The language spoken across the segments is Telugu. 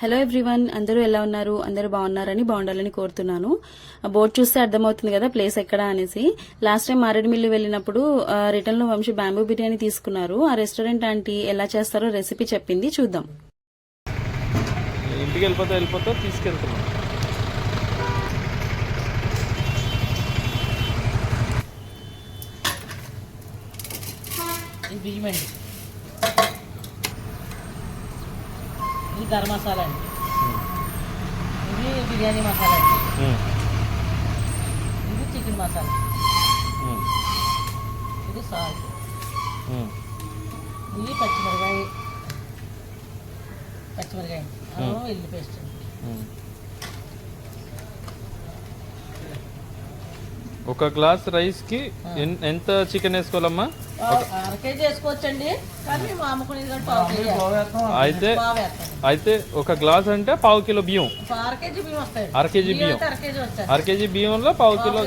హలో ఎవ్రీవన్, అందరూ ఎలా ఉన్నారు? అందరూ బాగుండాలని కోరుతున్నాను. బోర్డు చూస్తే అర్థమవుతుంది కదా ప్లేస్ ఎక్కడ అనేసి. లాస్ట్ టైం మారేడుమిల్లి వెళ్ళినప్పుడు రిటర్న్ లో వంశీ బ్యాంబూ బిర్యానీ తీసుకున్నారు. ఆ రెస్టారెంట్ ఆంటీ ఎలా చేస్తారో రెసిపీ చెప్పింది, చూద్దాం. ఇంటికి వెళ్ళిపోతా తీసుకెళ్తున్నాం. ఇది బియ్యం అండి, ఇది గరం మసాలా అండి, ఇది బిర్యానీ మసాలా అండి, ఇది చికెన్ మసాలా, ఇది సాల్ట్, ఇది పచ్చిమిరకాయ వెల్లుల్లి పేస్ట్ అండి. ఒక గ్లాస్ రైస్ కి ఎంత చికెన్ వేసుకోవాలమ్మా? 1/2 కేజీ వేసుకోవచ్చండి, కానీ మేము అమ్ముకునేది అయితే ఒక గ్లాస్ అంటే 1/2 కిలో బియ్యం, 1/2 కేజీ బియ్యం వస్తాయి. 1/2 కేజీ బియ్యం, 1/2 కేజీ బియ్యంలో 1/2 కిలో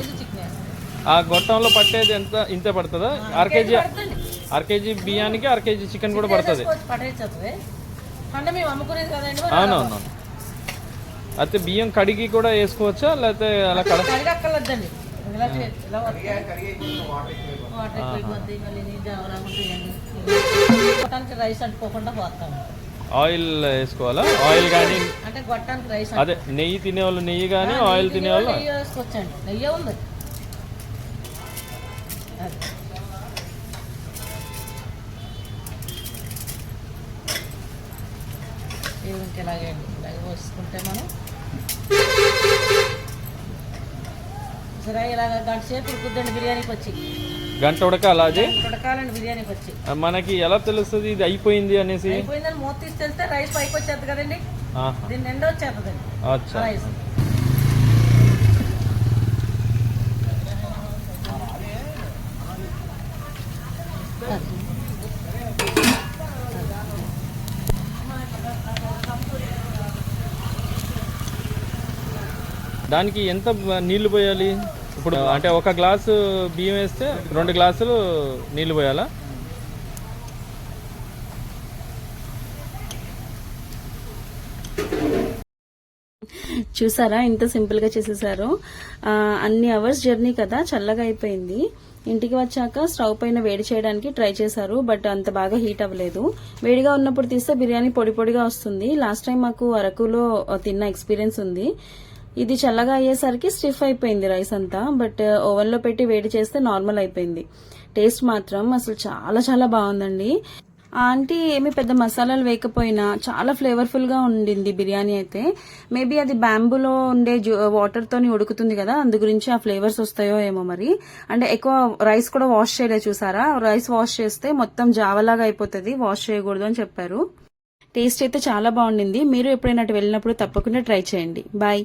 ఆ గొట్టంలో పట్టేది ఎంత? ఇంతే పడుతుందా? 1/2 కేజీ బియ్యానికి 1/2 కేజీ చికెన్ కూడా పడుతుంది. అవునవును. అయితే బియ్యం కడిగి కూడా వేసుకోవచ్చా, లేకపోతే అలా కడగక్కర్లేదండి? రైస్ అంటుకోకుండా పోతాం. ఆయిల్ వేసుకోవాలా? ఆయిల్ కానీ అంటే గొట్టానికి రైస్, అదే నెయ్యి తినేవాళ్ళు నెయ్యి కానీ ఆయిల్ తినేవాళ్ళు నెయ్యి వేసుకోవచ్చండి. నెయ్యి ఉంది. ఇలాగే పోసుకుంటే మనం సరే ఇలాగ గంట సేపు ఉడుకుద్దండి బిర్యానీకి వచ్చి. గంట ఉడకాలి? అది ఉడకాలండి బిర్యానీకి వచ్చి. మనకి ఎలా తెలుస్తుంది ఇది అయిపోయింది అనేసి? అయిపోయిందని మూత తీసి తెలిస్తే రైస్ పైకి వచ్చేది కదండి, దీని నిండా వచ్చేస్తుందండి రైస్. దానికి ఎంత నీళ్లు పోయాలి ఇప్పుడు? అంటే ఒక గ్లాసు బియ్యం వేస్తే 2 గ్లాసులు నీళ్లు పోయాలా? చూసారా ఇంత సింపుల్ గా చేసేసారు. అన్ని అవర్స్ జర్నీ కదా, చల్లగా అయిపోయింది. ఇంటికి వచ్చాక స్టవ్ పైన వేడి చేయడానికి ట్రై చేశారు, బట్ అంత బాగా హీట్ అవ్వలేదు. వేడిగా ఉన్నప్పుడు తీస్తే బిర్యానీ పొడి పొడిగా వస్తుంది. లాస్ట్ టైం మాకు అరకులో తిన్న ఎక్స్పీరియన్స్ ఉంది. ఇది చల్లగా అయ్యేసరికి స్టిఫ్ అయిపోయింది రైస్ అంతా, బట్ ఓవెన్ లో పెట్టి వేడి చేస్తే నార్మల్ అయిపోయింది. టేస్ట్ మాత్రం అసలు చాలా చాలా బాగుందండి. ఆంటీ ఏమి పెద్ద మసాలాలు వేయకపోయినా చాలా ఫ్లేవర్ఫుల్ గా ఉండింది బిర్యానీ అయితే. మేబీ అది బ్యాంబూలో ఉండే వాటర్ తోని ఉడుకుతుంది కదా, అందు గురించి ఆ ఫ్లేవర్స్ వస్తాయో ఏమో మరి. అంటే ఎక్కువ రైస్ కూడా వాష్ చేయలేదు, చూసారా? రైస్ వాష్ చేస్తే మొత్తం జావలాగా అయిపోతుంది, వాష్ చేయకూడదు అని చెప్పారు. టేస్ట్ అయితే చాలా బాగుండింది. మీరు ఎప్పుడైనా వెళ్ళినప్పుడు తప్పకుండా ట్రై చేయండి. బాయ్.